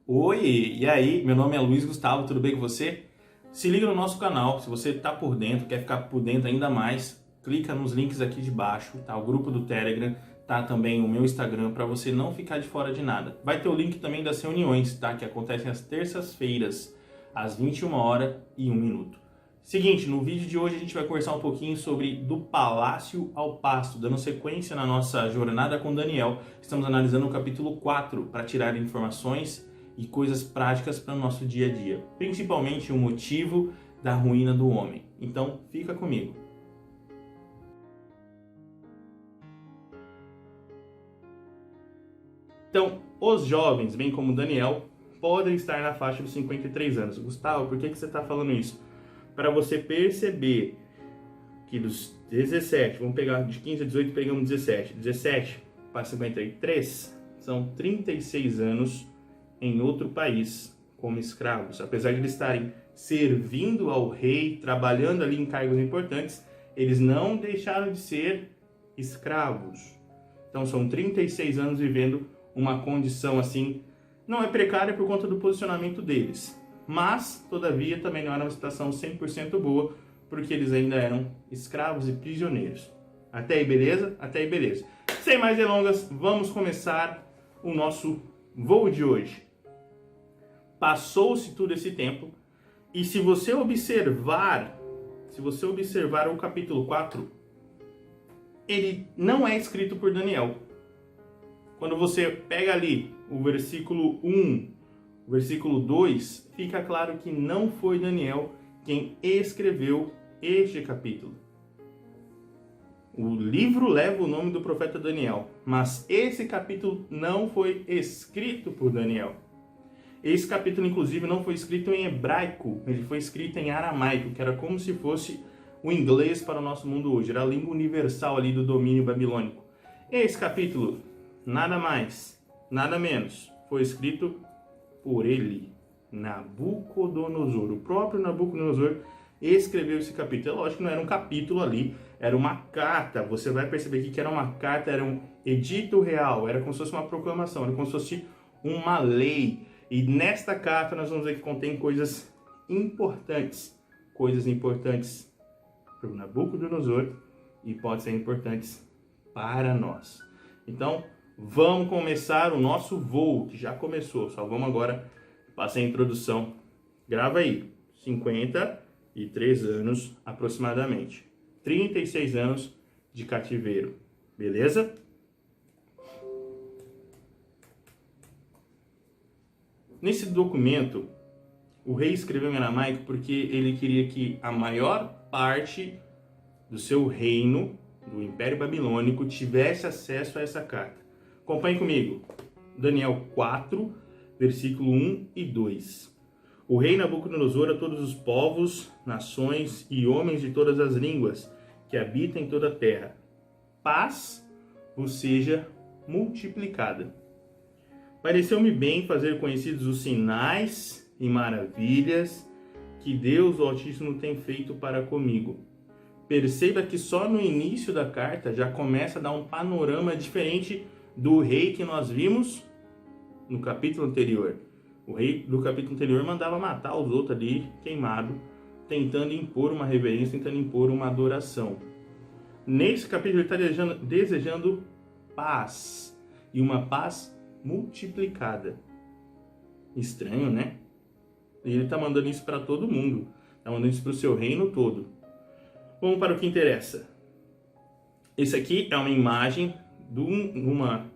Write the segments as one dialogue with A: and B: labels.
A: Oi, e aí? Meu nome é Luiz Gustavo, tudo bem com você? Se liga no nosso canal, se você está por dentro, quer ficar por dentro ainda mais, clica nos links aqui de baixo, tá? O grupo do Telegram, tá também o meu Instagram, para você não ficar de fora de nada. Vai ter o link também das reuniões, tá? Que acontecem às terças-feiras, às 21h01. Seguinte, no vídeo de hoje a gente vai conversar um pouquinho sobre do palácio ao pasto, dando sequência na nossa jornada com Daniel. Estamos analisando o capítulo 4 para tirar informações e coisas práticas para o nosso dia a dia, principalmente o motivo da ruína do homem. Então, fica comigo. Então, os jovens, bem como Daniel, podem estar na faixa dos 53 anos. Gustavo, por que você está falando isso? Para você perceber que dos 17, vamos pegar de 15 a 18, pegamos 17. 17 para 53 são 36 anos em outro país como escravos. Apesar de eles estarem servindo ao rei, trabalhando ali em cargos importantes, eles não deixaram de ser escravos. Então são 36 anos vivendo uma condição assim, não é precária por conta do posicionamento deles, mas todavia também não era uma situação 100% boa, porque eles ainda eram escravos e prisioneiros. Até aí beleza? Até aí beleza. Sem mais delongas, vamos começar o nosso voo de hoje. Passou-se todo esse tempo, e se você observar o capítulo 4, ele não é escrito por Daniel. Quando você pega ali o versículo 1, o versículo 2, fica claro que não foi Daniel quem escreveu este capítulo. O livro leva o nome do profeta Daniel, mas esse capítulo não foi escrito por Daniel. Esse capítulo, inclusive, não foi escrito em hebraico, ele foi escrito em aramaico, que era como se fosse o inglês para o nosso mundo hoje, era a língua universal ali do domínio babilônico. Esse capítulo, nada mais, nada menos, foi escrito por ele, Nabucodonosor. O próprio Nabucodonosor escreveu esse capítulo. É lógico que não era um capítulo ali, era uma carta. Você vai perceber aqui que era uma carta, era um edito real, era como se fosse uma proclamação, era como se fosse uma lei. E nesta carta nós vamos ver que contém coisas importantes para o Nabucodonosor e podem ser importantes para nós. Então, vamos começar o nosso voo, que já começou. Só vamos agora passar a introdução. Grava aí, 53 anos aproximadamente. 36 anos de cativeiro, beleza? Nesse documento, o rei escreveu em aramaico porque ele queria que a maior parte do seu reino, do Império Babilônico, tivesse acesso a essa carta. Acompanhe comigo. Daniel 4, versículo 1 e 2. O rei Nabucodonosor a todos os povos, nações e homens de todas as línguas que habitam em toda a terra. Paz vos seja multiplicada. Pareceu-me bem fazer conhecidos os sinais e maravilhas que Deus, o Altíssimo, tem feito para comigo. Perceba que só no início da carta já começa a dar um panorama diferente do rei que nós vimos no capítulo anterior. O rei do capítulo anterior mandava matar os outros ali, queimado, tentando impor uma reverência, tentando impor uma adoração. Nesse capítulo ele está desejando paz, e uma paz multiplicada. Estranho, né? E ele está mandando isso para todo mundo, está mandando isso para o seu reino todo. Vamos para o que interessa. Esse aqui é uma imagem de uma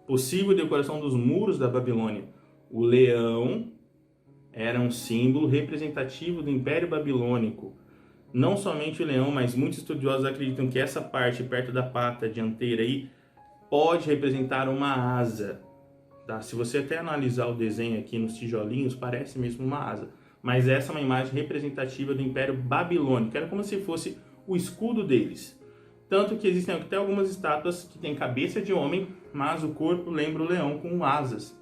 A: possível decoração dos muros da Babilônia. O leão era um símbolo representativo do Império Babilônico. Não somente o leão, mas muitos estudiosos acreditam que essa parte perto da pata dianteira aí pode representar uma asa. Tá? Se você até analisar o desenho aqui nos tijolinhos, parece mesmo uma asa. Mas essa é uma imagem representativa do Império Babilônico. Era como se fosse o escudo deles. Tanto que existem até algumas estátuas que têm cabeça de homem, mas o corpo lembra o leão com asas.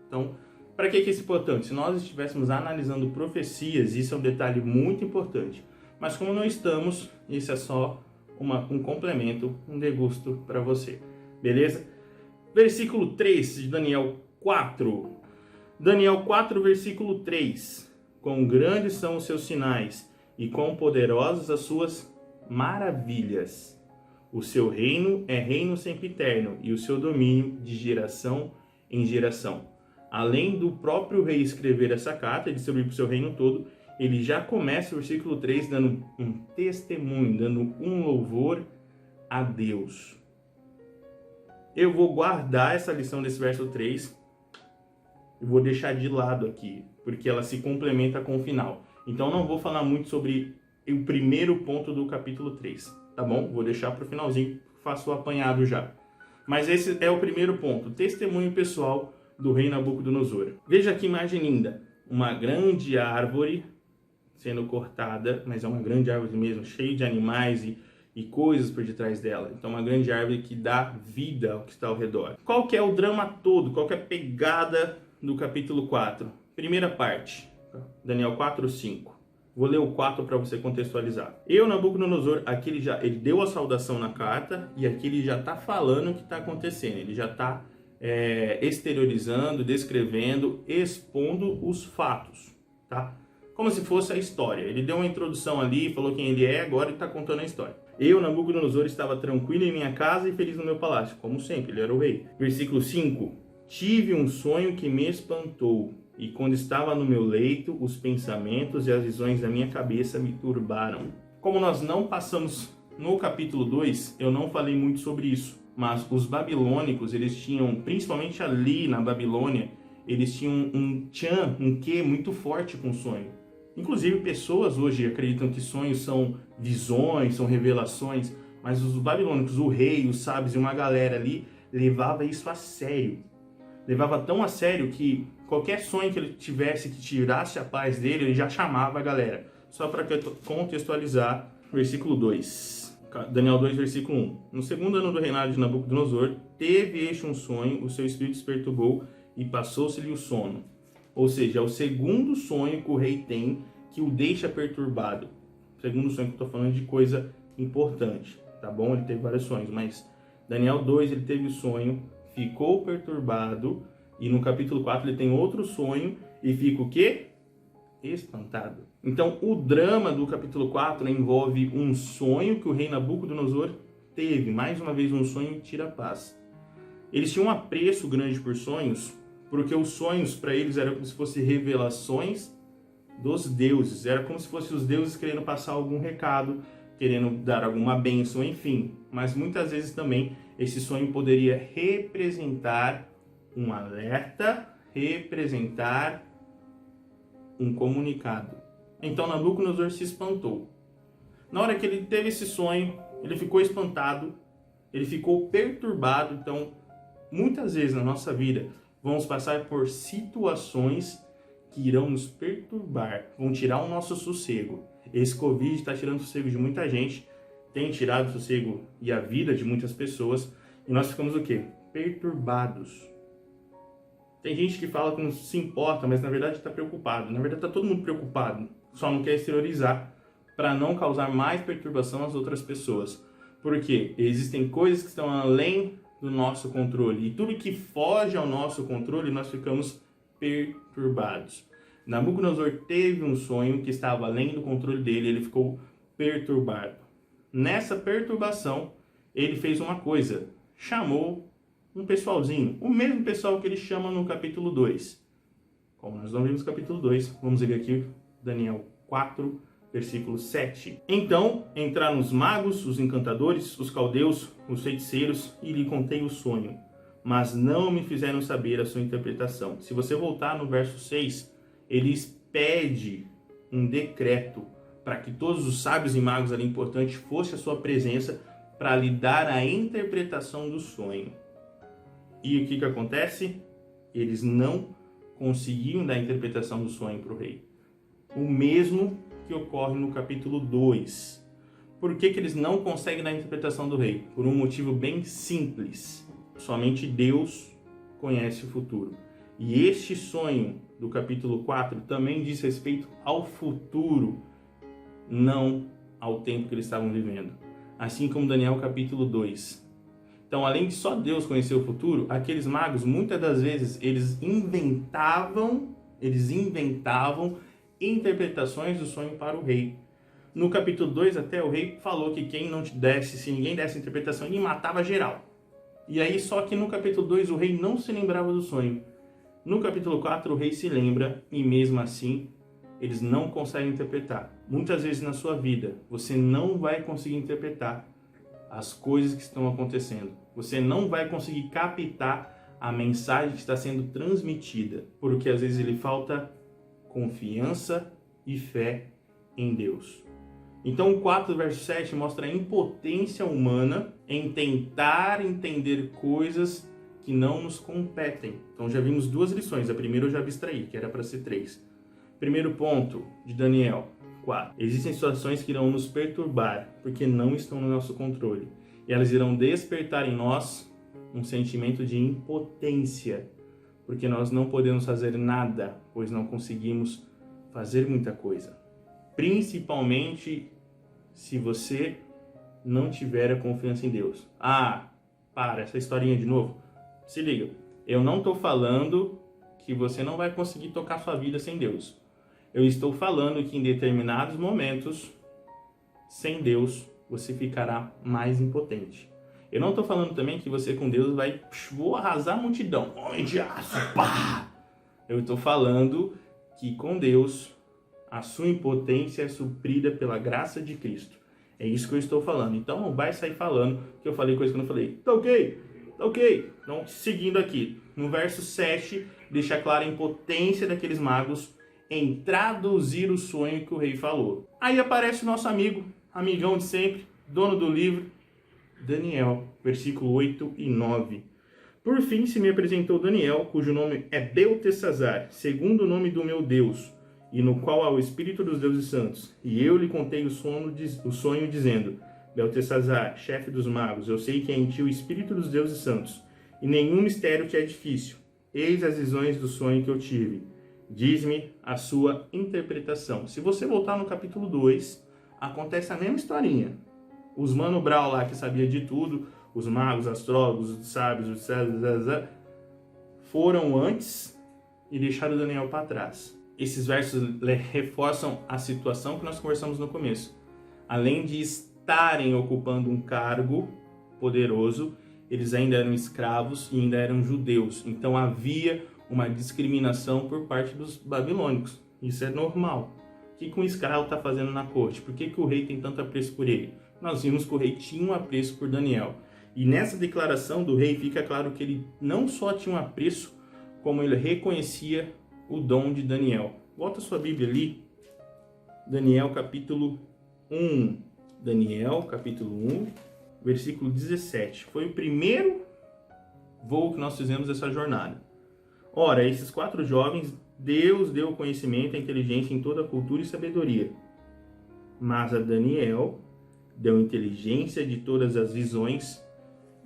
A: Então, para que isso é importante? Se nós estivéssemos analisando profecias, isso é um detalhe muito importante. Mas como não estamos, isso é só um complemento, um degusto para você. Beleza? Versículo 3 de Daniel 4. Daniel 4, versículo 3. Quão grandes são os seus sinais e quão poderosas as suas maravilhas. O seu reino é reino sempiterno e o seu domínio de geração em geração. Além do próprio rei escrever essa carta e distribuir para o seu reino todo, ele já começa o versículo 3 dando um testemunho, dando um louvor a Deus. Eu vou guardar essa lição desse verso 3 e vou deixar de lado aqui, porque ela se complementa com o final. Então não vou falar muito sobre o primeiro ponto do capítulo 3, tá bom? Vou deixar para o finalzinho, faço o apanhado já. Mas esse é o primeiro ponto, testemunho pessoal do rei Nabucodonosor. Veja que imagem linda, uma grande árvore sendo cortada, mas é uma grande árvore mesmo, cheia de animais e coisas por detrás dela. Então uma grande árvore que dá vida ao que está ao redor. Qual que é o drama todo? Qual que é a pegada do capítulo 4? Primeira parte, Daniel 4, 5. Vou ler o 4 para você contextualizar. Nabucodonosor, aqui ele deu a saudação na carta e aqui ele já está falando o que está acontecendo. Ele já está exteriorizando, descrevendo, expondo os fatos, tá? Como se fosse a história. Ele deu uma introdução ali, falou quem ele é, agora ele está contando a história. Nabucodonosor, estava tranquilo em minha casa e feliz no meu palácio, como sempre, ele era o rei. Versículo 5. Tive um sonho que me espantou, e quando estava no meu leito, os pensamentos e as visões da minha cabeça me turbaram. Como nós não passamos no capítulo 2, eu não falei muito sobre isso. Mas os babilônicos, eles tinham, principalmente ali na Babilônia, eles tinham um quê muito forte com sonho. Inclusive, pessoas hoje acreditam que sonhos são visões, são revelações, mas os babilônicos, o rei, os sábios e uma galera ali, levava isso a sério. Levava tão a sério que qualquer sonho que ele tivesse que tirasse a paz dele, ele já chamava a galera. Só para contextualizar, versículo 2. Daniel 2, versículo 1. No segundo ano do reinado de Nabucodonosor, teve este um sonho, o seu espírito se perturbou e passou-se-lhe o sono. Ou seja, é o segundo sonho que o rei tem que o deixa perturbado. Segundo sonho que eu estou falando de coisa importante, tá bom? Ele teve vários sonhos, mas Daniel 2, ele teve o sonho, ficou perturbado, e no capítulo 4 ele tem outro sonho e fica o quê? Espantado. Então, o drama do capítulo 4 envolve um sonho que o rei Nabucodonosor teve. Mais uma vez, um sonho tira a paz. Eles tinham um apreço grande por sonhos, porque os sonhos para eles eram como se fossem revelações dos deuses. Era como se fossem os deuses querendo passar algum recado, querendo dar alguma bênção, enfim. Mas muitas vezes também esse sonho poderia representar um alerta, representar um comunicado. Então Nabucodonosor se espantou. Na hora que ele teve esse sonho, ele ficou espantado, ele ficou perturbado. Então, muitas vezes na nossa vida, vamos passar por situações que irão nos perturbar, vão tirar o nosso sossego. Esse Covid está tirando o sossego de muita gente, tem tirado o sossego e a vida de muitas pessoas, e nós ficamos o quê? Perturbados. Tem gente que fala que não se importa, mas na verdade está preocupado. Na verdade está todo mundo preocupado, só não quer exteriorizar para não causar mais perturbação às outras pessoas. Porque existem coisas que estão além do nosso controle, e tudo que foge ao nosso controle nós ficamos perturbados. Nabucodonosor teve um sonho que estava além do controle dele, ele ficou perturbado. Nessa perturbação, ele fez uma coisa, chamou um pessoalzinho, o mesmo pessoal que ele chama no capítulo 2. Como nós não vimos no capítulo 2, vamos ler aqui Daniel 4, versículo 7. Então entraram os magos, os encantadores, os caldeus, os feiticeiros, e lhe contei o sonho, mas não me fizeram saber a sua interpretação. Se você voltar no verso 6, eles pedem um decreto para que todos os sábios e magos ali importantes fossem à sua presença para lhe dar a interpretação do sonho. E o que acontece? Eles não conseguiam dar a interpretação do sonho para o rei. O mesmo que ocorre no capítulo 2. Por que eles não conseguem dar a interpretação do rei? Por um motivo bem simples. Somente Deus conhece o futuro. E este sonho do capítulo 4 também diz respeito ao futuro, não ao tempo que eles estavam vivendo. Assim como Daniel capítulo 2. Então, além de só Deus conhecer o futuro, aqueles magos, muitas das vezes, eles inventavam interpretações do sonho para o rei. No capítulo 2 até, o rei falou que quem não te desse, se ninguém desse interpretação, ele matava geral. E aí, só que no capítulo 2, o rei não se lembrava do sonho. No capítulo 4, o rei se lembra e mesmo assim, eles não conseguem interpretar. Muitas vezes na sua vida, você não vai conseguir interpretar as coisas que estão acontecendo. Você não vai conseguir captar a mensagem que está sendo transmitida, porque às vezes lhe falta confiança e fé em Deus. Então o 4 verso 7 mostra a impotência humana em tentar entender coisas que não nos competem. Então já vimos 2 lições. A primeira eu já abstraí, que era para ser 3. Primeiro ponto de Daniel 4. Existem situações que irão nos perturbar, porque não estão no nosso controle. E elas irão despertar em nós um sentimento de impotência, porque nós não podemos fazer nada, pois não conseguimos fazer muita coisa. Principalmente se você não tiver a confiança em Deus. Para, essa historinha de novo. Se liga, eu não estou falando que você não vai conseguir tocar sua vida sem Deus. Eu estou falando que em determinados momentos, sem Deus, você ficará mais impotente. Eu não estou falando também que você com Deus vou arrasar a multidão. Homem de aço, pá! Eu estou falando que com Deus, a sua impotência é suprida pela graça de Cristo. É isso que eu estou falando. Então não vai sair falando que eu falei coisa que eu não falei. Tá ok? Tá ok. Então, seguindo aqui. No verso 7, deixa clara a impotência daqueles magos em traduzir o sonho que o rei falou. Aí aparece o nosso amigão de sempre, dono do livro, Daniel, versículo 8 e 9. Por fim se me apresentou Daniel, cujo nome é Beltesazar, segundo o nome do meu Deus, e no qual há o Espírito dos deuses santos. E eu lhe contei o sonho dizendo, Beltesazar, chefe dos magos, eu sei que é em ti o Espírito dos deuses santos, e nenhum mistério te é difícil. Eis as visões do sonho que eu tive. Diz-me a sua interpretação. Se você voltar no capítulo 2, acontece a mesma historinha. Os Mano Brown lá que sabia de tudo, os magos, astrólogos, os sábios, os foram antes e deixaram Daniel para trás. Esses versos reforçam a situação que nós conversamos no começo. Além de estarem ocupando um cargo poderoso, eles ainda eram escravos e ainda eram judeus. Então havia uma discriminação por parte dos babilônicos. Isso é normal. O que um escravo está fazendo na corte? Por que o rei tem tanto apreço por ele? Nós vimos que o rei tinha um apreço por Daniel. E nessa declaração do rei fica claro que ele não só tinha um apreço, como ele reconhecia o dom de Daniel. Volta a sua Bíblia ali. Daniel capítulo 1. Daniel capítulo 1, versículo 17. Foi o primeiro voo que nós fizemos dessa jornada. Ora, esses 4 jovens, Deus deu conhecimento e inteligência em toda a cultura e sabedoria. Mas a Daniel deu inteligência de todas as visões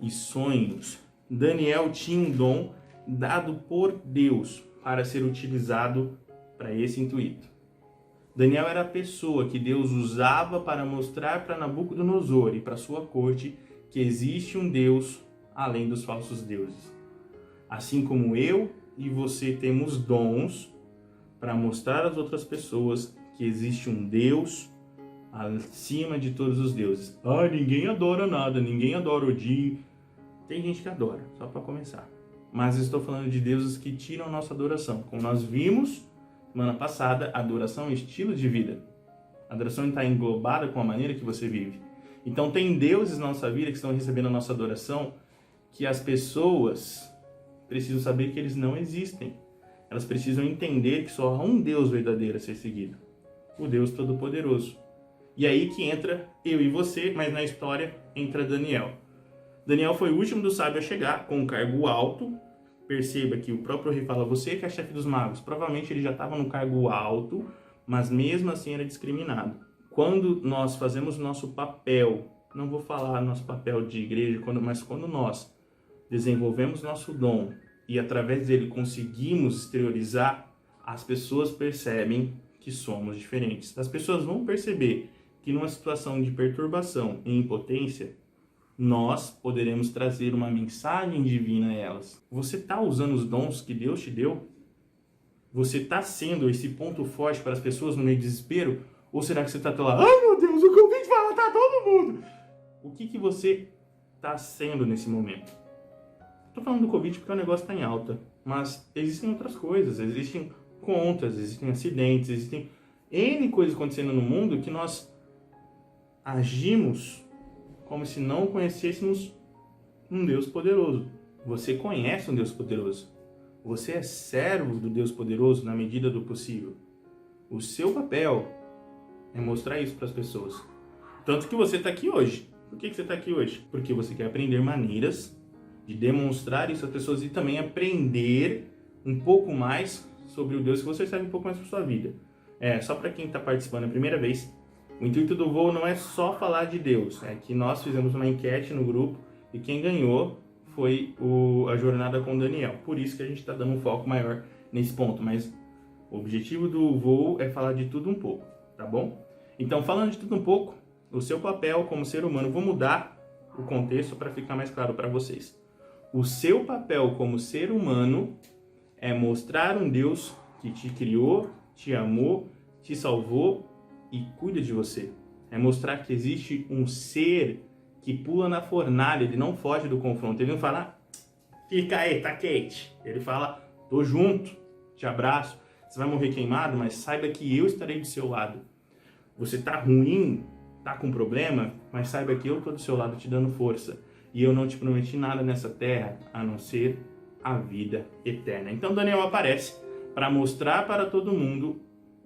A: e sonhos. Daniel tinha um dom dado por Deus para ser utilizado para esse intuito. Daniel era a pessoa que Deus usava para mostrar para Nabucodonosor e para sua corte que existe um Deus além dos falsos deuses. Assim como eu e você temos dons para mostrar às outras pessoas que existe um Deus acima de todos os deuses. Ninguém adora nada, ninguém adora Odin. Tem gente que adora, só para começar. Mas estou falando de deuses que tiram a nossa adoração. Como nós vimos semana passada, a adoração é um estilo de vida. A adoração está englobada com a maneira que você vive. Então tem deuses na nossa vida que estão recebendo a nossa adoração que as pessoas precisam saber que eles não existem. Elas precisam entender que só há um Deus verdadeiro a ser seguido. O Deus Todo-Poderoso. E aí que entra eu e você, mas na história entra Daniel. Daniel foi o último do sábio a chegar, com um cargo alto. Perceba que o próprio rei fala, você que é chefe dos magos. Provavelmente ele já estava no cargo alto, mas mesmo assim era discriminado. Quando nós fazemos nosso papel, não vou falar nosso papel de igreja, mas quando nós desenvolvemos nosso dom e através dele conseguimos exteriorizar, as pessoas percebem que somos diferentes. As pessoas vão perceber que numa situação de perturbação e impotência, nós poderemos trazer uma mensagem divina a elas. Você está usando os dons que Deus te deu? Você está sendo esse ponto forte para as pessoas no meio do desespero? Ou será que você está lá, ai meu Deus, o Covid vai matar todo mundo? O que você está sendo nesse momento? Estou falando do Covid porque o negócio está em alta, mas existem outras coisas, existem contas, existem acidentes, existem N coisas acontecendo no mundo que nós agimos como se não conhecêssemos um Deus poderoso. Você conhece um Deus poderoso. Você é servo do Deus poderoso na medida do possível. O seu papel é mostrar isso para as pessoas. Tanto que você está aqui hoje. Por que você está aqui hoje? Porque você quer aprender maneiras de demonstrar isso às pessoas e também aprender um pouco mais sobre o Deus que você serve um pouco mais para sua vida. Só para quem está participando a primeira vez, o intuito do voo não é só falar de Deus. É que nós fizemos uma enquete no grupo e quem ganhou foi a jornada com Daniel. Por isso que a gente está dando um foco maior nesse ponto. Mas o objetivo do voo é falar de tudo um pouco, tá bom? Então, falando de tudo um pouco, o seu papel como ser humano, vou mudar o contexto para ficar mais claro para vocês. O seu papel como ser humano é mostrar um Deus que te criou, te amou, te salvou e cuida de você. É mostrar que existe um ser que pula na fornalha, ele não foge do confronto. Ele não fala, fica aí, tá quente. Ele fala, tô junto, te abraço. Você vai morrer queimado, mas saiba que eu estarei do seu lado. Você tá ruim, tá com problema, mas saiba que eu tô do seu lado te dando força. E eu não te prometi nada nessa terra, a não ser a vida eterna. Então Daniel aparece para mostrar para todo mundo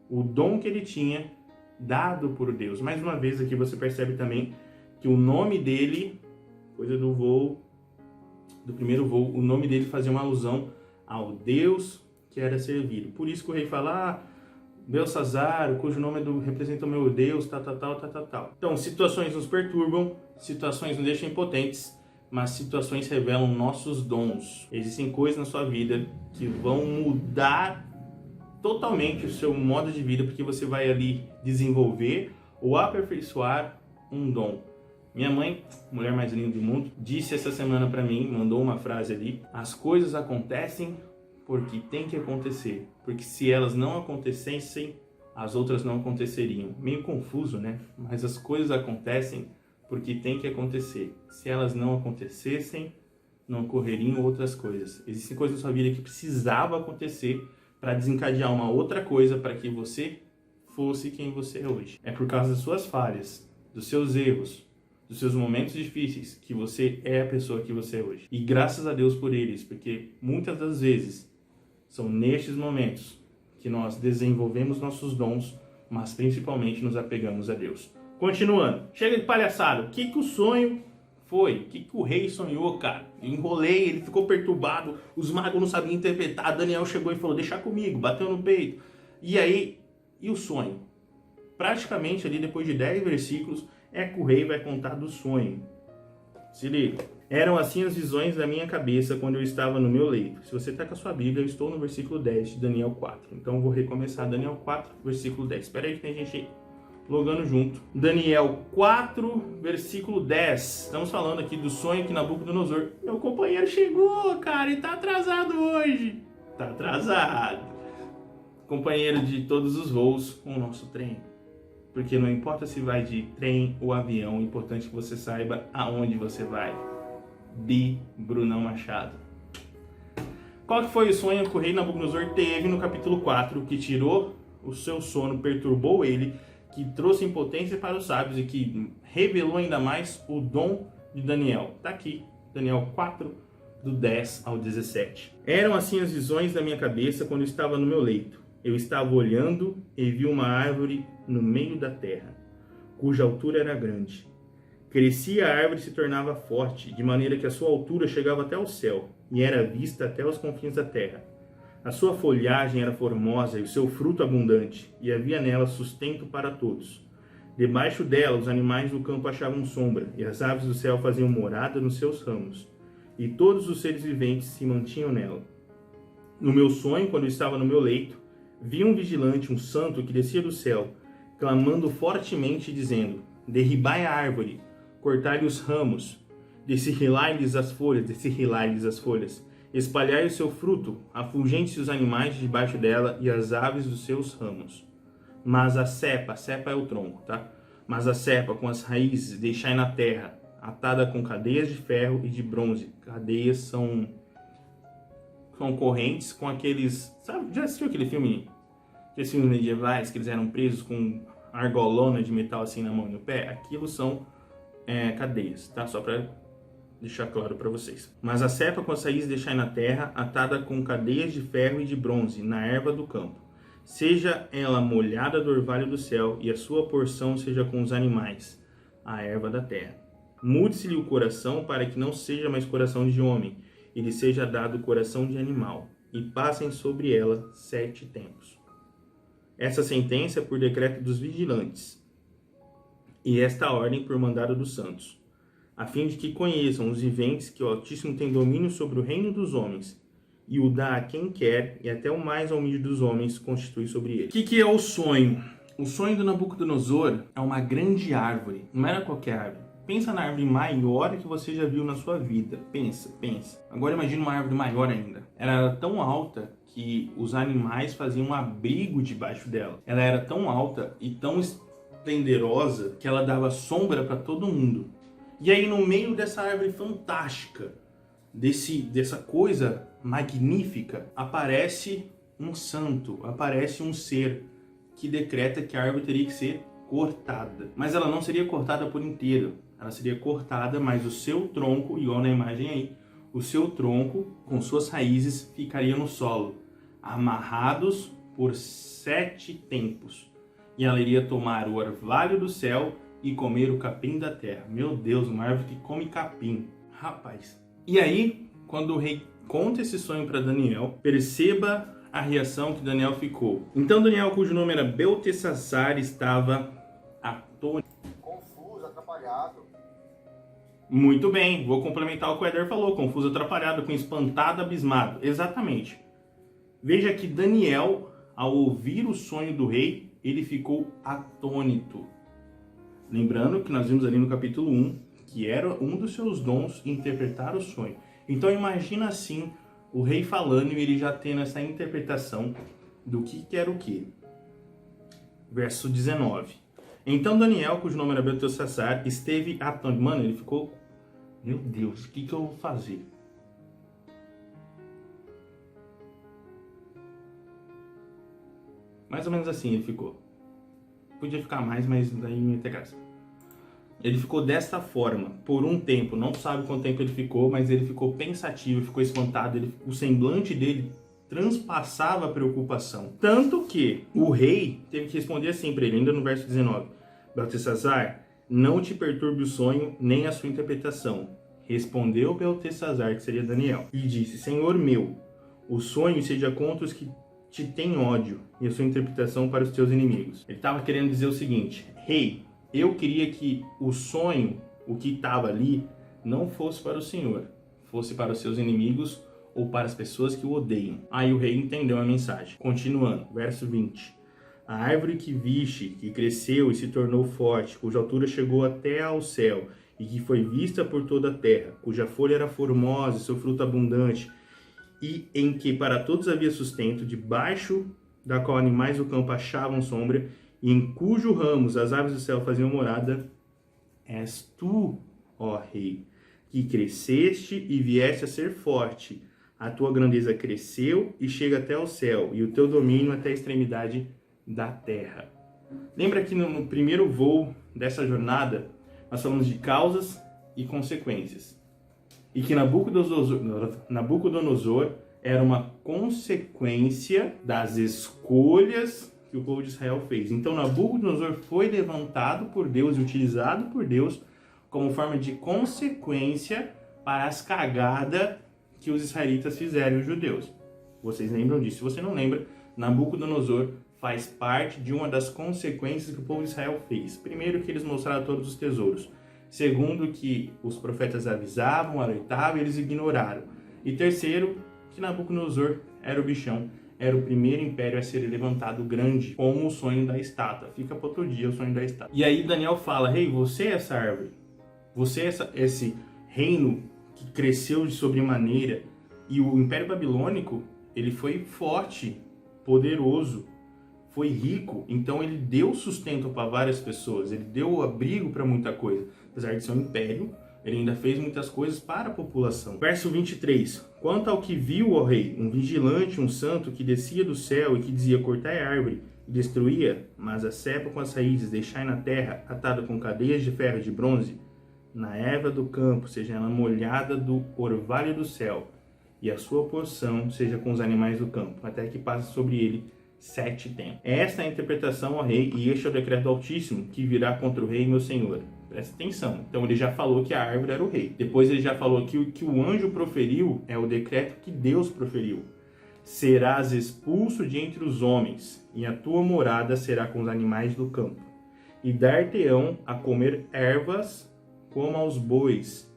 A: o dom que ele tinha dado por Deus. Mais uma vez aqui você percebe também que o nome dele, coisa do voo, do primeiro voo, o nome dele fazia uma alusão ao Deus que era servido. Por isso que o rei fala, Belsazar, cujo nome representa o meu Deus, tal. Então, situações nos perturbam, situações nos deixam impotentes, mas situações revelam nossos dons. Existem coisas na sua vida que vão mudar totalmente o seu modo de vida, porque você vai ali desenvolver ou aperfeiçoar um dom. Minha mãe, mulher mais linda do mundo, disse essa semana para mim, mandou uma frase ali, as coisas acontecem porque tem que acontecer, porque se elas não acontecessem, as outras não aconteceriam. Meio confuso, né? Mas as coisas acontecem porque tem que acontecer. Se elas não acontecessem, não ocorreriam outras coisas. Existem coisas na sua vida que precisavam acontecer para desencadear uma outra coisa para que você fosse quem você é hoje. É por causa das suas falhas, dos seus erros, dos seus momentos difíceis que você é a pessoa que você é hoje. E graças a Deus por eles, porque muitas das vezes são nestes momentos que nós desenvolvemos nossos dons, mas principalmente nos apegamos a Deus. Continuando, chega de palhaçada. O que o sonho foi? O que o rei sonhou, cara? Eu enrolei, ele ficou perturbado, os magos não sabiam interpretar, Daniel chegou e falou, deixa comigo, bateu no peito. E aí, e o sonho? Praticamente ali, depois de 10 versículos, é que o rei vai contar do sonho. Se liga. Eram assim as visões da minha cabeça quando eu estava no meu leito. Se você está com a sua Bíblia, eu estou no versículo 10 de Daniel 4. Então eu vou recomeçar Daniel 4, versículo 10. Espera aí que tem gente logando junto. Daniel 4, versículo 10. Estamos falando aqui do sonho que Nabucodonosor... Meu companheiro chegou, cara, e tá atrasado hoje. Tá atrasado. Companheiro de todos os voos com o nosso trem. Porque não importa se vai de trem ou avião, é importante que você saiba aonde você vai. Brunão Machado. Qual que foi o sonho que o rei Nabucodonosor teve no capítulo 4, que tirou o seu sono, perturbou ele, que trouxe impotência para os sábios e que revelou ainda mais o dom de Daniel? Está aqui, Daniel 4, do 10 ao 17. Eram assim as visões da minha cabeça quando eu estava no meu leito. Eu estava olhando e vi uma árvore no meio da terra, cuja altura era grande. Crescia a árvore e se tornava forte, de maneira que a sua altura chegava até o céu, e era vista até os confins da terra. A sua folhagem era formosa e o seu fruto abundante, e havia nela sustento para todos. Debaixo dela os animais do campo achavam sombra, e as aves do céu faziam morada nos seus ramos, e todos os seres viventes se mantinham nela. No meu sonho, quando eu estava no meu leito, vi um vigilante, um santo, que descia do céu, clamando fortemente, dizendo, derribai a árvore, cortai-lhe os ramos, descerrilai-lhes as folhas, espalhai o seu fruto, afugente os animais debaixo dela e as aves dos seus ramos. Mas a cepa é o tronco, tá? Mas a cepa com as raízes deixai na terra, atada com cadeias de ferro e de bronze. Cadeias são correntes com aqueles... Sabe, já assistiu aquele filme? Aqueles filmes medievais que eles eram presos com argolona de metal assim na mão e no pé? Aquilo são cadeias, tá? Só para deixar claro para vocês. Mas a cepa com as raízes deixai na terra, atada com cadeias de ferro e de bronze, na erva do campo. Seja ela molhada do orvalho do céu, e a sua porção seja com os animais, a erva da terra. Mude-se-lhe o coração, para que não seja mais coração de homem, e lhe seja dado coração de animal, e passem sobre ela 7 tempos. Essa sentença é por decreto dos vigilantes, e esta ordem por mandado dos santos, a fim de que conheçam os viventes que o Altíssimo tem domínio sobre o reino dos homens, e o dá a quem quer, e até o mais humilde dos homens constitui sobre ele. O que é o sonho? O sonho do Nabucodonosor é uma grande árvore, não era qualquer árvore. Pensa na árvore maior que você já viu na sua vida. Pensa. Agora imagina uma árvore maior ainda. Ela era tão alta que os animais faziam um abrigo debaixo dela. Ela era tão alta e tão esplendorosa que ela dava sombra para todo mundo. E aí no meio dessa árvore fantástica, dessa coisa magnífica, aparece um santo, aparece um ser que decreta que a árvore teria que ser cortada. Mas ela não seria cortada por inteiro, ela seria cortada, mas o seu tronco, igual na imagem aí, o seu tronco com suas raízes ficaria no solo, amarrados por 7 tempos. E ela iria tomar o orvalho do céu e comer o capim da terra. Meu Deus, uma árvore que come capim. Rapaz. E aí, quando o rei conta esse sonho para Daniel, perceba a reação que Daniel ficou. Então Daniel, cujo nome era Beltesazar, estava atônito.
B: Confuso, atrapalhado.
A: Muito bem, vou complementar o que o Éder falou. Confuso, atrapalhado, com espantado, abismado. Exatamente. Veja que Daniel, ao ouvir o sonho do rei, ele ficou atônito. Lembrando que nós vimos ali no capítulo 1, que era um dos seus dons interpretar o sonho. Então imagina assim, o rei falando e ele já tendo essa interpretação do que era o que. Verso 19. Então Daniel, cujo nome era Beltesazar, esteve atônito. Mano, ele ficou... Meu Deus, o que eu vou fazer? Mais ou menos assim ele ficou. Podia ficar mais, mas daí não ia ter graça. Ele ficou desta forma, por um tempo, não sabe quanto tempo ele ficou, mas ele ficou pensativo, ficou espantado, o semblante dele transpassava a preocupação. Tanto que o rei teve que responder assim para ele, ainda no verso 19. Beltesazar, não te perturbe o sonho, nem a sua interpretação. Respondeu Beltesazar, que seria Daniel, e disse, Senhor meu, o sonho seja contra os que te têm ódio, e a sua interpretação para os teus inimigos. Ele estava querendo dizer o seguinte, rei, eu queria que o sonho, o que estava ali, não fosse para o Senhor, fosse para os seus inimigos ou para as pessoas que o odeiam. Aí o rei entendeu a mensagem. Continuando, verso 20. A árvore que viste, que cresceu e se tornou forte, cuja altura chegou até ao céu, e que foi vista por toda a terra, cuja folha era formosa e seu fruto abundante, e em que para todos havia sustento, debaixo da qual animais do campo achavam sombra, e em cujo ramos as aves do céu faziam morada, és tu, ó rei, que cresceste e vieste a ser forte. A tua grandeza cresceu e chega até o céu, e o teu domínio até a extremidade da terra. Lembra que no primeiro voo dessa jornada, nós falamos de causas e consequências. E que Nabucodonosor era uma consequência das escolhas que o povo de Israel fez. Então Nabucodonosor foi levantado por Deus e utilizado por Deus como forma de consequência para as cagadas que os israelitas fizeram, os judeus. Vocês lembram disso? Se você não lembra, Nabucodonosor faz parte de uma das consequências que o povo de Israel fez. Primeiro, que eles mostraram todos os tesouros. Segundo, que os profetas avisavam, alertavam e eles ignoraram. E terceiro, que Nabucodonosor era o bichão, era o primeiro império a ser levantado grande, como o sonho da estátua. Fica para outro dia o sonho da estátua. E aí Daniel fala, rei, você é essa árvore, você é esse reino que cresceu de sobremaneira. E o Império Babilônico, ele foi forte, poderoso, foi rico, então ele deu sustento para várias pessoas, ele deu abrigo para muita coisa. Apesar de ser um império, ele ainda fez muitas coisas para a população. Verso 23. Quanto ao que viu, ó rei, um vigilante, um santo, que descia do céu e que dizia: cortai a árvore e destruía, mas a cepa com as raízes deixai na terra, atada com cadeias de ferro e de bronze, na erva do campo, seja ela molhada do orvalho do céu, e a sua porção seja com os animais do campo, até que passe sobre ele 7 tempos. Esta é a interpretação, ó rei, e este é o decreto do Altíssimo, que virá contra o rei meu senhor. Presta atenção. Então ele já falou que a árvore era o rei. Depois ele já falou que o que o anjo proferiu é o decreto que Deus proferiu. Serás expulso de entre os homens, e a tua morada será com os animais do campo. E dar-te-ão a comer ervas como aos bois,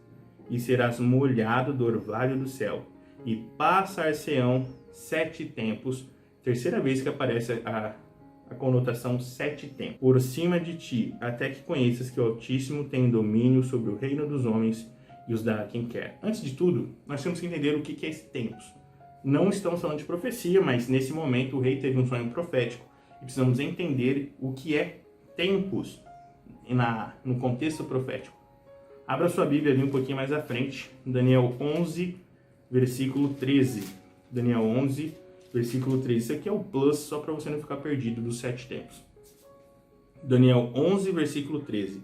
A: e serás molhado do orvalho do céu. E passar-se-ão 7 tempos. Terceira vez que aparece a conotação 7 tempos. Por cima de ti, até que conheças que o Altíssimo tem domínio sobre o reino dos homens e os dá a quem quer. Antes de tudo, nós temos que entender o que é esse tempos. Não estamos falando de profecia, mas nesse momento o rei teve um sonho profético e precisamos entender o que é tempos no contexto profético. Abra sua Bíblia ali um pouquinho mais à frente, Daniel 11, versículo 13. Daniel 11, versículo 13. Isso aqui é o plus, só para você não ficar perdido dos 7 tempos. Daniel 11, versículo 13.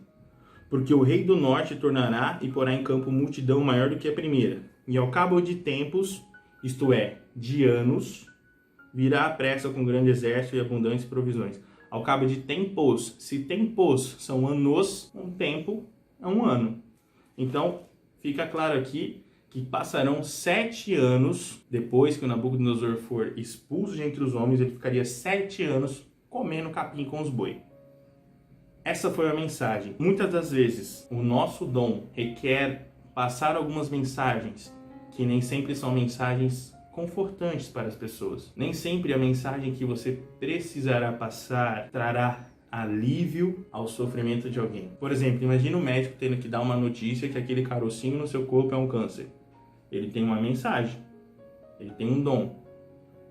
A: Porque o rei do norte tornará e porá em campo multidão maior do que a primeira. E ao cabo de tempos, isto é, de anos, virá à pressa com grande exército e abundantes provisões. Ao cabo de tempos, se tempos são anos, um tempo é um ano. Então, fica claro aqui que passarão 7 anos, depois que o Nabucodonosor for expulso de entre os homens, ele ficaria 7 anos comendo capim com os boi. Essa foi a mensagem. Muitas das vezes, o nosso dom requer passar algumas mensagens que nem sempre são mensagens confortantes para as pessoas. Nem sempre a mensagem que você precisará passar trará alívio ao sofrimento de alguém. Por exemplo, imagina o médico tendo que dar uma notícia que aquele carocinho no seu corpo é um câncer. Ele tem uma mensagem, ele tem um dom,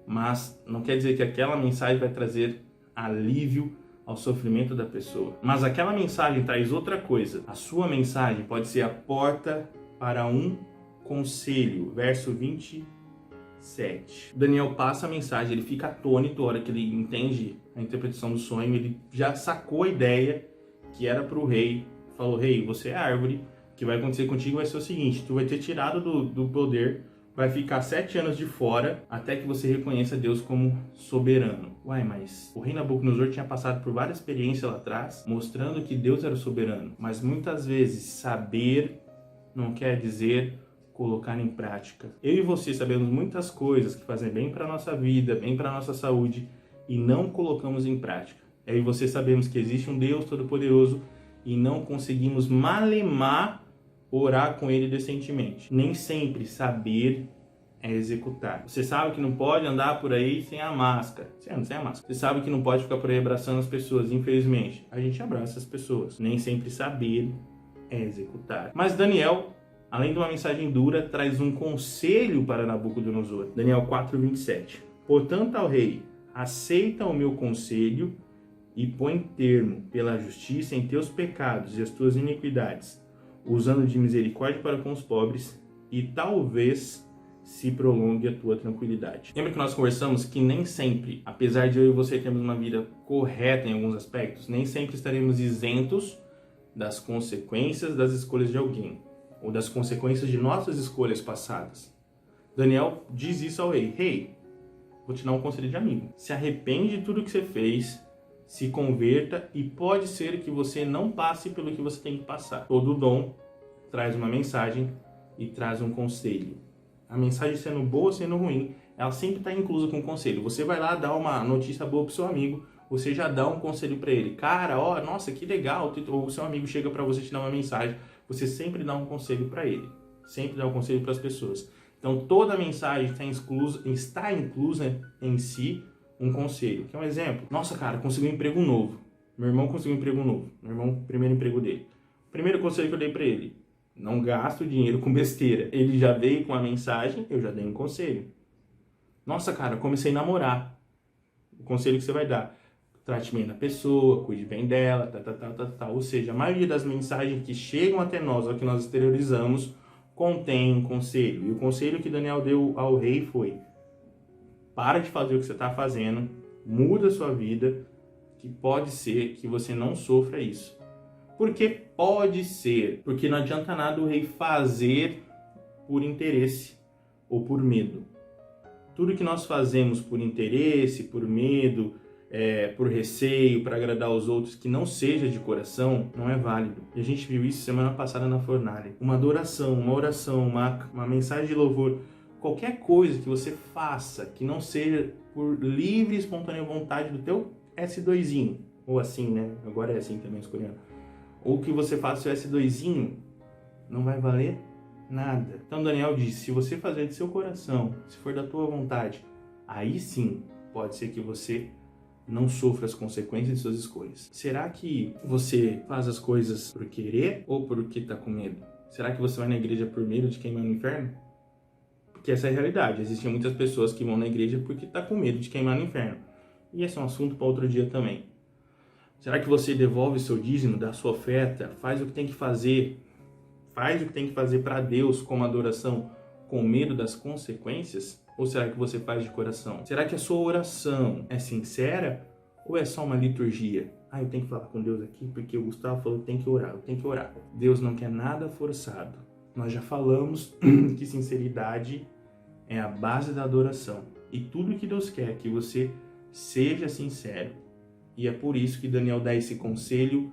A: mas não quer dizer que aquela mensagem vai trazer alívio ao sofrimento da pessoa. Mas aquela mensagem traz outra coisa. A sua mensagem pode ser a porta para um conselho. Verso 27. Daniel passa a mensagem, ele fica atônito na hora que ele entende a interpretação do sonho, ele já sacou a ideia que era para o rei. Falou: rei, você é árvore, o que vai acontecer contigo vai ser o seguinte: tu vai ter tirado do poder, vai ficar 7 anos de fora, até que você reconheça Deus como soberano. Uai, mas o rei Nabucodonosor tinha passado por várias experiências lá atrás, mostrando que Deus era soberano. Mas muitas vezes saber não quer dizer colocar em prática. Eu e você sabemos muitas coisas que fazem bem para a nossa vida, bem para a nossa saúde, e não colocamos em prática. Eu e você sabemos que existe um Deus Todo-Poderoso e não conseguimos malemar orar com Ele decentemente. Nem sempre saber é executar. Você sabe que não pode andar por aí sem a máscara. Sem a máscara. Você sabe que não pode ficar por aí abraçando as pessoas. Infelizmente, a gente abraça as pessoas. Nem sempre saber é executar. Mas Daniel, além de uma mensagem dura, traz um conselho para Nabucodonosor. Daniel 4:27. Portanto, ao rei, aceita o meu conselho e põe termo pela justiça em teus pecados e as tuas iniquidades, usando de misericórdia para com os pobres, e talvez se prolongue a tua tranquilidade. Lembra que nós conversamos que nem sempre, apesar de eu e você termos uma vida correta em alguns aspectos, nem sempre estaremos isentos das consequências das escolhas de alguém, ou das consequências de nossas escolhas passadas. Daniel diz isso ao rei: rei, vou te dar um conselho de amigo. Se arrepende de tudo que você fez, se converta, e pode ser que você não passe pelo que você tem que passar. Todo dom traz uma mensagem e traz um conselho. A mensagem, sendo boa ou sendo ruim, ela sempre está inclusa com um conselho. Você vai lá dar uma notícia boa pro seu amigo, você já dá um conselho para ele. Cara, ó, nossa, que legal. Ou o seu amigo chega para você te dar uma mensagem, você sempre dá um conselho para ele. Sempre dá um conselho para as pessoas. Então, toda mensagem está inclusa em si um conselho. Que é um exemplo. Nossa, cara, consegui um emprego novo. Meu irmão conseguiu um emprego novo. Meu irmão, primeiro emprego dele. O primeiro conselho que eu dei para ele: Não gasta o dinheiro com besteira. Ele já veio com a mensagem, eu já dei um conselho. Nossa, cara, comecei a namorar. O conselho que você vai dar: trate bem da pessoa, cuide bem dela, Ou seja, a maioria das mensagens que chegam até nós, ou que nós exteriorizamos, contém um conselho. E o conselho que Daniel deu ao rei foi: para de fazer o que você está fazendo, muda a sua vida, que pode ser que você não sofra isso. Porque pode ser, porque não adianta nada o rei fazer por interesse ou por medo. Tudo que nós fazemos por interesse, por medo, por receio, para agradar os outros, que não seja de coração, não é válido. E a gente viu isso semana passada na fornalha. Uma adoração, uma oração, uma mensagem de louvor, qualquer coisa que você faça que não seja por livre e espontânea vontade do teu S2zinho, ou assim, né? Agora é assim também os coreanos. Ou que você faça o S2zinho, não vai valer nada. Então Daniel disse: se você fazer de seu coração, se for da tua vontade, aí sim pode ser que você não sofra as consequências de suas escolhas. Será que você faz as coisas por querer ou porque tá com medo? Será que você vai na igreja por medo de queimar no inferno? Porque essa é a realidade. Existem muitas pessoas que vão na igreja porque tá com medo de queimar no inferno. E esse é um assunto para outro dia também. Será que você devolve seu dízimo, dá sua oferta, faz o que tem que fazer, para Deus como adoração, com medo das consequências? Ou será que você faz de coração? Será que a sua oração é sincera ou é só uma liturgia? Eu tenho que falar com Deus aqui porque o Gustavo falou que eu tenho que orar. Deus não quer nada forçado. Nós já falamos que sinceridade é a base da adoração. E tudo que Deus quer é que você seja sincero. E é por isso que Daniel dá esse conselho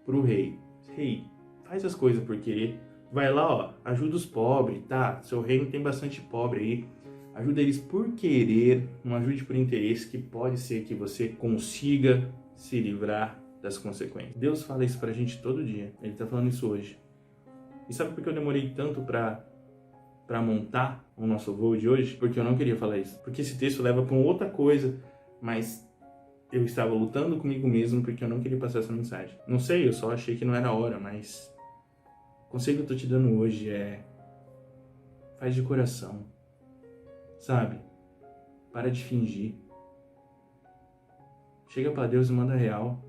A: pro rei. Rei, faz as coisas por querer. Vai lá, ajuda os pobres, tá? Seu reino tem bastante pobre aí. Ajuda eles por querer, não ajude por interesse, que pode ser que você consiga se livrar das consequências. Deus fala isso pra gente todo dia. Ele tá falando isso hoje. E sabe por que eu demorei tanto pra montar o nosso voo de hoje? Porque eu não queria falar isso. Porque esse texto leva pra outra coisa, mas eu estava lutando comigo mesmo porque eu não queria passar essa mensagem. Não sei, eu só achei que não era a hora, mas o conselho que eu tô te dando hoje é: faz de coração, sabe? Para de fingir. Chega pra Deus e manda real.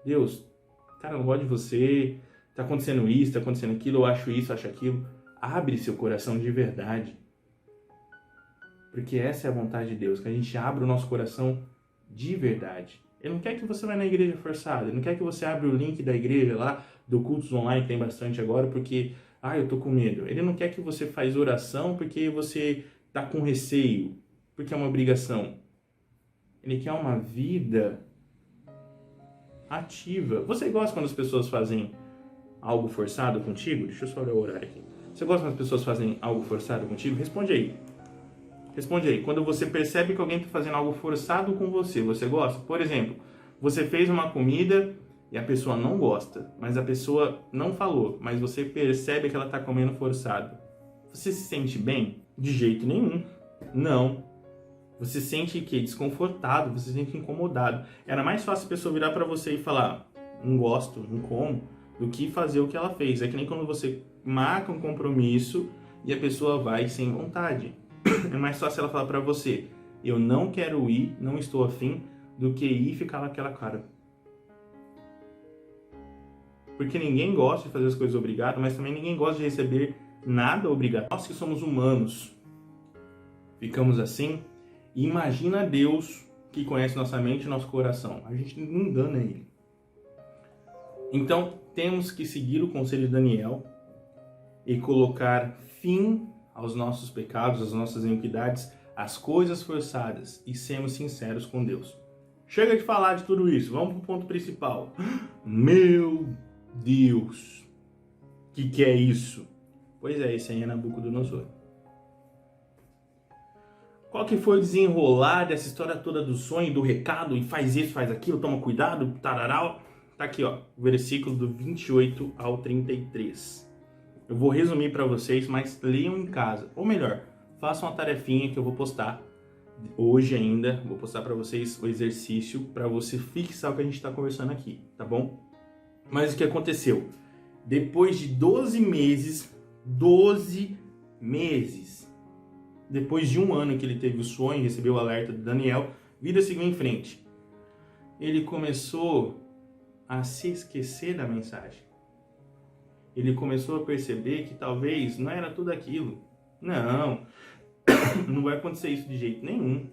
A: Deus, cara, eu não gosto de você, tá acontecendo isso, tá acontecendo aquilo, eu acho isso, eu acho aquilo. Abre seu coração de verdade. Porque essa é a vontade de Deus, que a gente abra o nosso coração de verdade. Ele não quer que você vá na igreja forçada, ele não quer que você abra o link da igreja lá, do cultos online, que tem bastante agora, porque, eu tô com medo. Ele não quer que você faz oração porque você tá com receio, porque é uma obrigação. Ele quer uma vida ativa. Você gosta quando as pessoas fazem algo forçado contigo? Deixa eu só olhar o horário aqui. Você gosta quando as pessoas fazem algo forçado contigo? Responde aí. Responde aí. Quando você percebe que alguém está fazendo algo forçado com você, você gosta? Por exemplo, você fez uma comida e a pessoa não gosta, mas a pessoa não falou, mas você percebe que ela está comendo forçado. Você se sente bem? De jeito nenhum. Não. Você sente que desconfortado, você se sente incomodado. Era mais fácil a pessoa virar para você e falar: não gosto, não como, do que fazer o que ela fez. É que nem quando você marca um compromisso e a pessoa vai sem vontade. É mais fácil ela falar pra você: eu não quero ir, não estou afim, do que ir e ficar naquela cara. Porque ninguém gosta de fazer as coisas obrigado, mas também ninguém gosta de receber nada obrigado. Nós que somos humanos ficamos assim. E imagina Deus, que conhece nossa mente e nosso coração. A gente não engana Ele. Então temos que seguir o conselho de Daniel e colocar fim aos nossos pecados, às nossas iniquidades, às coisas forçadas, e sermos sinceros com Deus. Chega de falar de tudo isso, vamos para o ponto principal. Meu Deus, que é isso? Pois é, esse aí é Nabucodonosor. Qual que foi o desenrolar dessa história toda do sonho, do recado, e faz isso, faz aquilo, toma cuidado, tararau? Tá aqui, ó, o versículo do 28 ao 33. Eu vou resumir para vocês, mas leiam em casa. Ou melhor, façam uma tarefinha que eu vou postar hoje ainda. Vou postar para vocês o exercício para você fixar o que a gente está conversando aqui, tá bom? Mas o que aconteceu? Depois de 12 meses, 12 meses, depois de um ano que ele teve o sonho, recebeu o alerta de Daniel, vida seguiu em frente. Ele começou a se esquecer da mensagem. Ele começou a perceber que talvez não era tudo aquilo. Não, não vai acontecer isso de jeito nenhum.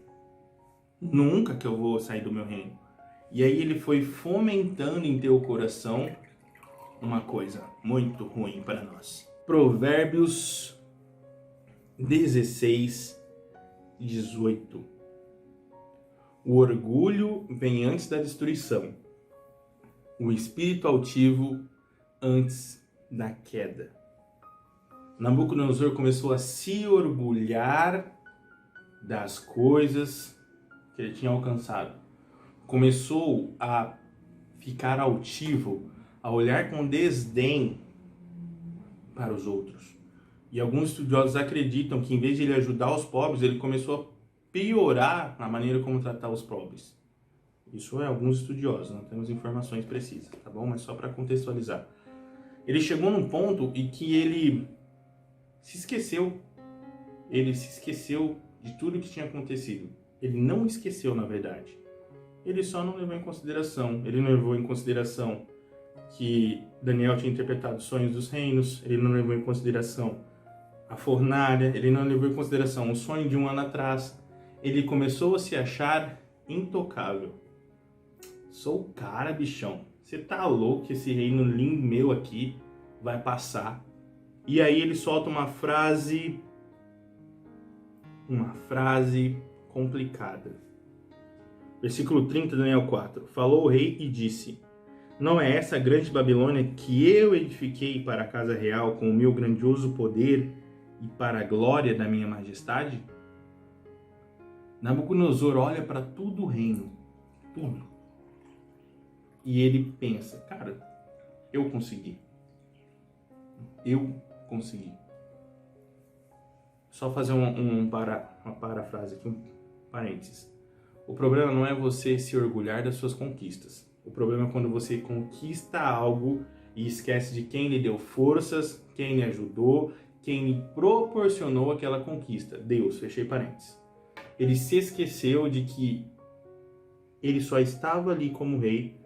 A: Nunca que eu vou sair do meu reino. E aí ele foi fomentando em teu coração uma coisa muito ruim para nós. Provérbios 16, 18. O orgulho vem antes da destruição, o espírito altivo antes da queda. Nabucodonosor começou a se orgulhar das coisas que ele tinha alcançado. Começou a ficar altivo, a olhar com desdém para os outros. E alguns estudiosos acreditam que em vez de ele ajudar os pobres, ele começou a piorar na maneira como tratar os pobres. Isso é alguns estudiosos, não temos informações precisas, tá bom? Mas só para contextualizar. Ele chegou num ponto em que ele se esqueceu. Ele se esqueceu de tudo que tinha acontecido. Ele não esqueceu, na verdade. Ele só não levou em consideração. Ele não levou em consideração que Daniel tinha interpretado os sonhos dos reinos. Ele não levou em consideração a fornalha. Ele não levou em consideração o sonho de um ano atrás. Ele começou a se achar intocável. Sou o cara, bichão. Você tá louco que esse reino lindo meu aqui vai passar? E aí ele solta uma frase complicada. Versículo 30, Daniel 4. Falou o rei e disse: não é essa a grande Babilônia que eu edifiquei para a casa real com o meu grandioso poder e para a glória da minha majestade? Nabucodonosor olha para tudo o reino, tudo. E ele pensa, cara, eu consegui. Eu consegui. Só fazer uma parafrase aqui, um parênteses. O problema não é você se orgulhar das suas conquistas. O problema é quando você conquista algo e esquece de quem lhe deu forças, quem lhe ajudou, quem lhe proporcionou aquela conquista. Deus, fechei parênteses. Ele se esqueceu de que ele só estava ali como rei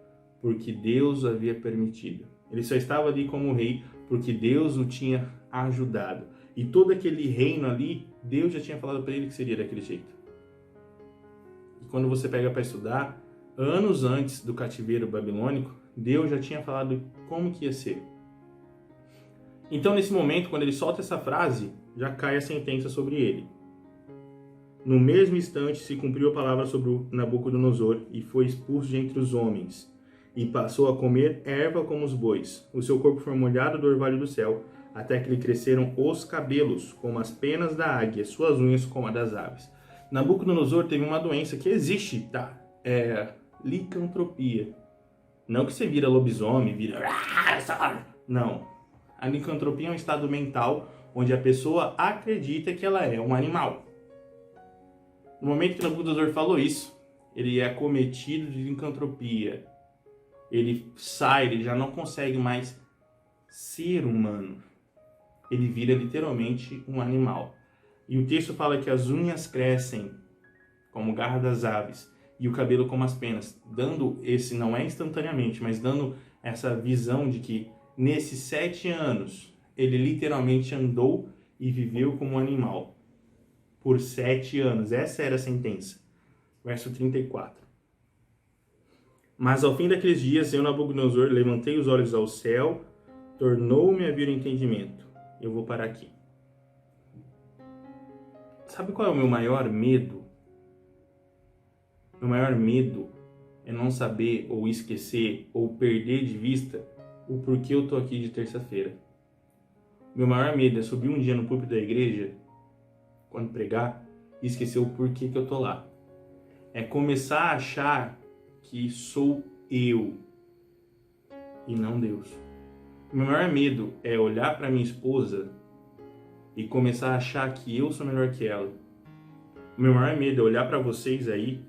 A: porque Deus o havia permitido. Ele só estava ali como rei porque Deus o tinha ajudado. E todo aquele reino ali, Deus já tinha falado para ele que seria daquele jeito. E quando você pega para estudar, anos antes do cativeiro babilônico, Deus já tinha falado como que ia ser. Então, nesse momento, quando ele solta essa frase, já cai a sentença sobre ele. No mesmo instante se cumpriu a palavra sobre o Nabucodonosor e foi expulso de entre os homens. E passou a comer erva como os bois. O seu corpo foi molhado do orvalho do céu, até que lhe cresceram os cabelos, como as penas da águia, suas unhas como a das aves. Nabucodonosor teve uma doença que existe, tá? É licantropia. Não que você vira lobisomem, vira... Não. A licantropia é um estado mental onde a pessoa acredita que ela é um animal. No momento que Nabucodonosor falou isso, ele é acometido de licantropia. Ele sai, ele já não consegue mais ser humano. Ele vira literalmente um animal. E o texto fala que as unhas crescem como garra das aves e o cabelo como as penas, dando esse, não é instantaneamente, mas dando essa visão de que nesses 7 anos ele literalmente andou e viveu como um animal. Por 7 anos. Essa era a sentença. Verso 34. Mas ao fim daqueles dias, eu, Nabucodonosor, levantei os olhos ao céu, tornou-me a vir o entendimento. Eu vou parar aqui. Sabe qual é o meu maior medo? Meu maior medo é não saber, ou esquecer, ou perder de vista o porquê eu tô aqui de terça-feira. Meu maior medo é subir um dia no púlpito da igreja, quando pregar, e esquecer o porquê que eu tô lá. É começar a achar que sou eu e não Deus. O meu maior medo é olhar para minha esposa e começar a achar que eu sou melhor que ela. O meu maior medo é olhar para vocês aí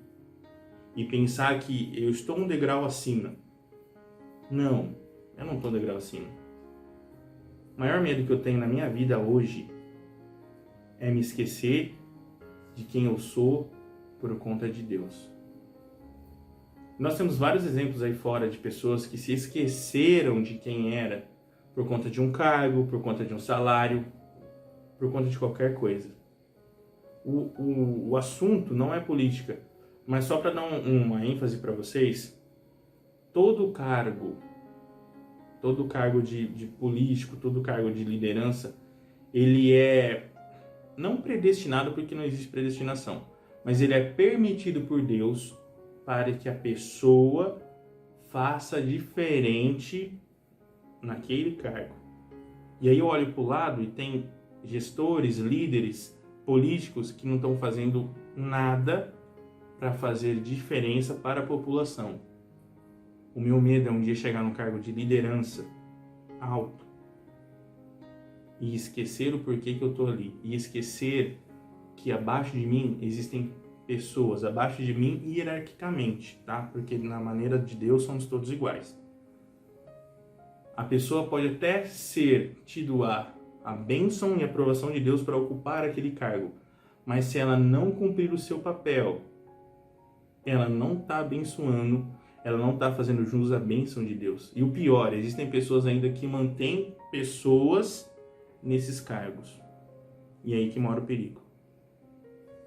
A: e pensar que eu estou um degrau acima. Não, eu não estou um degrau acima. O maior medo que eu tenho na minha vida hoje é me esquecer de quem eu sou por conta de Deus. Nós temos vários exemplos aí fora de pessoas que se esqueceram de quem era por conta de um cargo, por conta de um salário, por conta de qualquer coisa. O assunto não é política, mas só para dar uma ênfase para vocês, todo cargo de político, todo cargo de liderança, ele é não predestinado, porque não existe predestinação, mas ele é permitido por Deus para que a pessoa faça diferente naquele cargo. E aí eu olho para o lado e tem gestores, líderes, políticos que não estão fazendo nada para fazer diferença para a população. O meu medo é um dia chegar num cargo de liderança alto e esquecer o porquê que eu estou ali. E esquecer que abaixo de mim existem pessoas, abaixo de mim hierarquicamente, tá? Porque na maneira de Deus somos todos iguais. A pessoa pode até ser tido a bênção e aprovação de Deus para ocupar aquele cargo, mas se ela não cumprir o seu papel, ela não está abençoando, ela não está fazendo jus à bênção de Deus. E o pior, existem pessoas ainda que mantêm pessoas nesses cargos. E é aí que mora o perigo.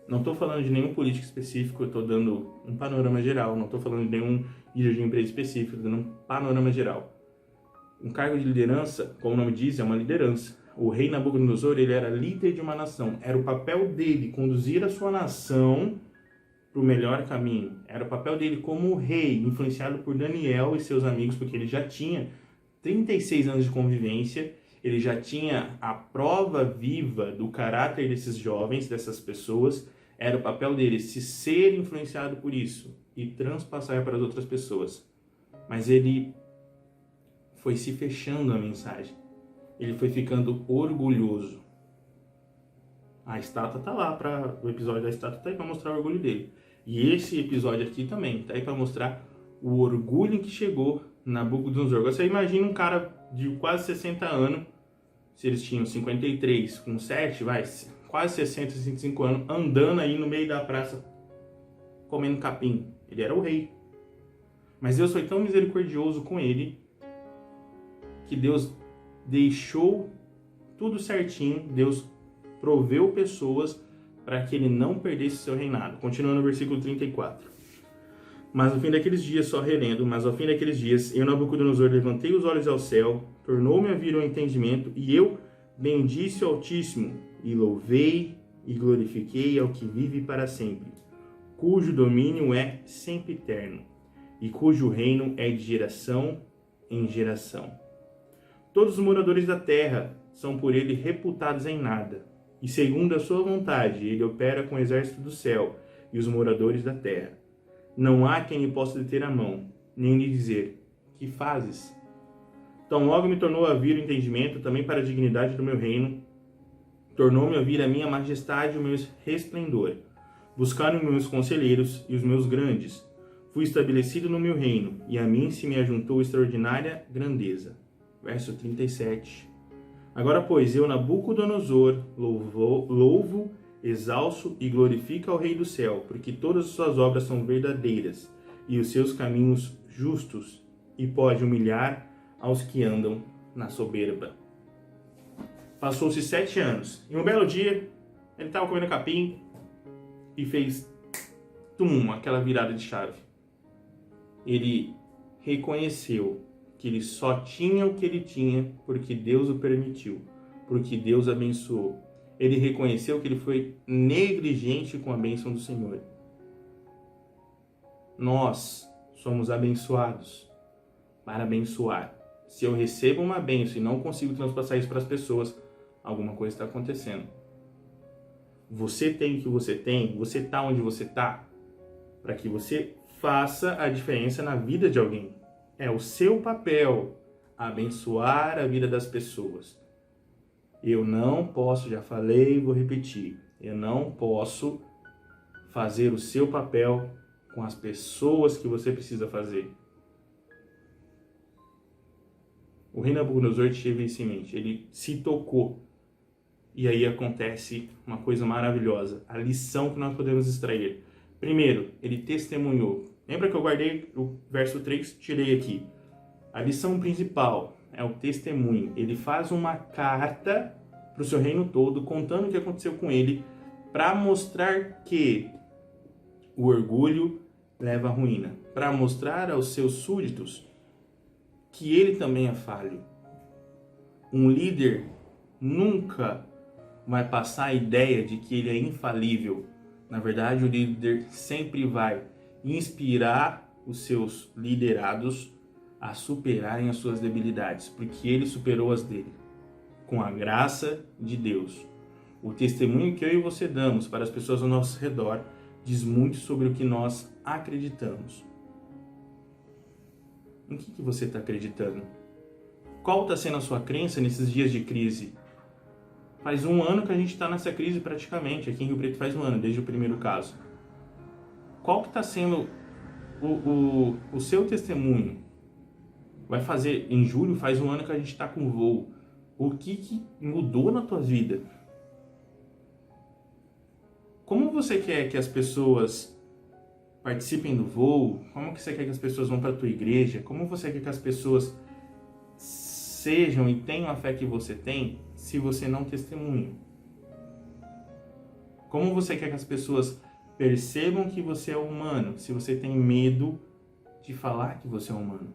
A: Não estou falando de nenhum político específico, eu estou dando um panorama geral. Não estou falando de nenhum líder de empresa específico, estou dando um panorama geral. Um cargo de liderança, como o nome diz, é uma liderança. O rei Nabucodonosor, ele era líder de uma nação. Era o papel dele conduzir a sua nação para o melhor caminho. Era o papel dele como rei, influenciado por Daniel e seus amigos, porque ele já tinha 36 anos de convivência, ele já tinha a prova viva do caráter desses jovens, dessas pessoas. Era o papel dele se ser influenciado por isso e transpassar para as outras pessoas. Mas ele foi se fechando a mensagem. Ele foi ficando orgulhoso. A estátua tá lá, o episódio da estátua tá aí para mostrar o orgulho dele. E esse episódio aqui também tá aí para mostrar o orgulho em que chegou Nabucodonosor. Você imagina um cara de quase 60 anos, se eles tinham 53 com 7, quase 60, 65 anos, andando aí no meio da praça, comendo capim. Ele era o rei. Mas Deus foi tão misericordioso com ele, que Deus deixou tudo certinho, Deus proveu pessoas para que ele não perdesse seu reinado. Continuando no versículo 34. Mas no fim daqueles dias, só relendo, mas ao fim daqueles dias, eu, Nabucodonosor, levantei os olhos ao céu, tornou-me a vir o entendimento, e eu bendisse o Altíssimo, e louvei e glorifiquei ao que vive para sempre, cujo domínio é sempre eterno, e cujo reino é de geração em geração. Todos os moradores da terra são por ele reputados em nada, e segundo a sua vontade ele opera com o exército do céu e os moradores da terra. Não há quem lhe possa deter a mão, nem lhe dizer, que fazes? Tão logo me tornou a vir o entendimento também para a dignidade do meu reino, tornou-me a vir a minha majestade e o meu resplendor. Buscaram-me meus conselheiros e os meus grandes. Fui estabelecido no meu reino, e a mim se me ajuntou extraordinária grandeza. Verso 37. Agora, pois, eu, Nabucodonosor, louvo, exalço e glorifico ao Rei do céu, porque todas as suas obras são verdadeiras, e os seus caminhos justos, e pode humilhar aos que andam na soberba. Passou-se 7 anos, e um belo dia, ele estava comendo capim, e fez, aquela virada de chave. Ele reconheceu que ele só tinha o que ele tinha porque Deus o permitiu, porque Deus abençoou. Ele reconheceu que ele foi negligente com a bênção do Senhor. Nós somos abençoados para abençoar. Se eu recebo uma bênção e não consigo transpassar isso para as pessoas, alguma coisa está acontecendo. Você tem o que você tem, você está onde você está, para que você faça a diferença na vida de alguém. É o seu papel abençoar a vida das pessoas. Eu não posso, já falei e vou repetir, eu não posso fazer o seu papel com as pessoas que você precisa fazer. O rei Nabucodonosor teve isso em mente, ele se tocou. E aí acontece uma coisa maravilhosa, a lição que nós podemos extrair. Primeiro, ele testemunhou. Lembra que eu guardei o verso 3, tirei aqui. A lição principal é o testemunho. Ele faz uma carta para o seu reino todo, contando o que aconteceu com ele, para mostrar que o orgulho leva à ruína. Para mostrar aos seus súditos que ele também é falho. Um líder nunca vai passar a ideia de que ele é infalível. Na verdade, o líder sempre vai inspirar os seus liderados a superarem as suas debilidades, porque ele superou as dele, com a graça de Deus. O testemunho que eu e você damos para as pessoas ao nosso redor diz muito sobre o que nós acreditamos. Em que você está acreditando? Qual está sendo a sua crença nesses dias de crise? Faz um ano que a gente está nessa crise praticamente, aqui em Rio Preto faz um ano, desde o primeiro caso. Qual que está sendo o seu testemunho? Vai fazer, em julho, faz um ano que a gente está com voo. O que mudou na tua vida? Como você quer que as pessoas participem do voo? Como que você quer que as pessoas vão para a tua igreja? Como você quer que as pessoas sejam e tenham a fé que você tem, se você não testemunha? Como você quer que as pessoas percebam que você é humano, se você tem medo de falar que você é humano?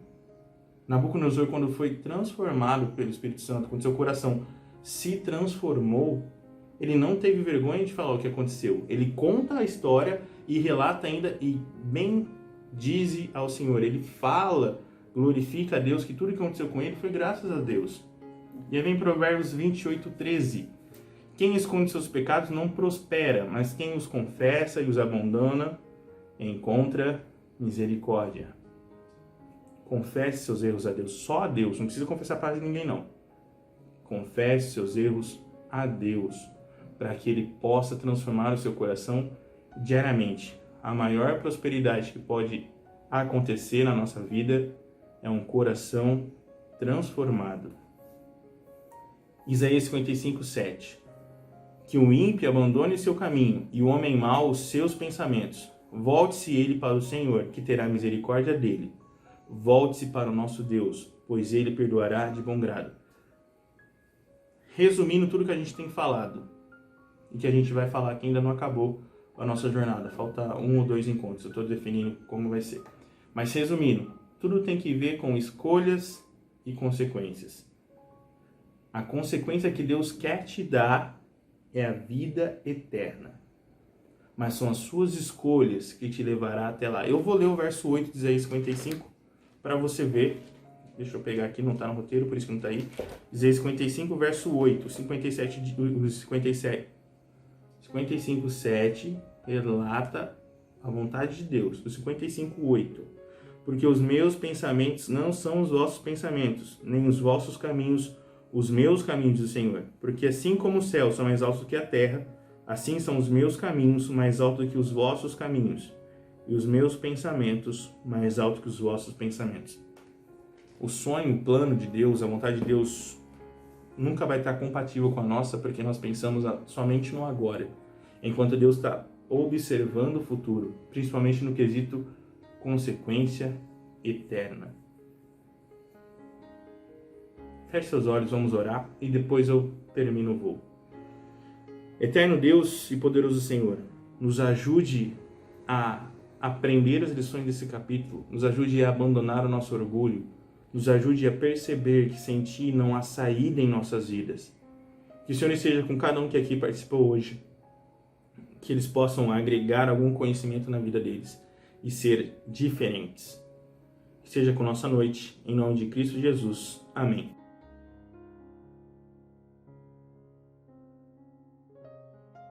A: Nabucodonosor, quando foi transformado pelo Espírito Santo, quando seu coração se transformou, ele não teve vergonha de falar o que aconteceu. Ele conta a história e relata ainda e bendize ao Senhor. Ele fala, glorifica a Deus, que tudo que aconteceu com ele foi graças a Deus. E aí vem Provérbios 28:13. Quem esconde seus pecados não prospera, mas quem os confessa e os abandona encontra misericórdia. Confesse seus erros a Deus, só a Deus, não precisa confessar para ninguém não. Confesse seus erros a Deus, para que Ele possa transformar o seu coração diariamente. A maior prosperidade que pode acontecer na nossa vida é um coração transformado. Isaías 55:7. Que o ímpio abandone seu caminho e o homem mau os seus pensamentos. Volte-se ele para o Senhor, que terá misericórdia dele. Volte-se para o nosso Deus, pois ele perdoará de bom grado. Resumindo tudo que a gente tem falado, e que a gente vai falar que ainda não acabou a nossa jornada, falta 1 ou 2 encontros, eu estou definindo como vai ser. Mas resumindo, tudo tem que ver com escolhas e consequências. A consequência que Deus quer te dar é a vida eterna. Mas são as suas escolhas que te levará até lá. Eu vou ler o verso 8 de Isaías 55 para você ver. Deixa eu pegar aqui, não está no roteiro, por isso que não está aí. Isaías 55, verso 8. 55:7 relata a vontade de Deus. O 55:8. Porque os meus pensamentos não são os vossos pensamentos, nem os vossos caminhos os meus caminhos do Senhor. Porque assim como os céus são mais altos que a terra, assim são os meus caminhos mais altos que os vossos caminhos, e os meus pensamentos mais altos que os vossos pensamentos. O sonho, o plano de Deus, a vontade de Deus nunca vai estar compatível com a nossa, porque nós pensamos somente no agora, enquanto Deus está observando o futuro, principalmente no quesito consequência eterna. Feche seus olhos, vamos orar e depois eu termino o voo. Eterno Deus e poderoso Senhor, nos ajude a aprender as lições desse capítulo, nos ajude a abandonar o nosso orgulho, nos ajude a perceber que sem Ti não há saída em nossas vidas. Que o Senhor esteja com cada um que aqui participou hoje, que eles possam agregar algum conhecimento na vida deles e ser diferentes. Que seja com nossa noite, em nome de Cristo Jesus. Amém.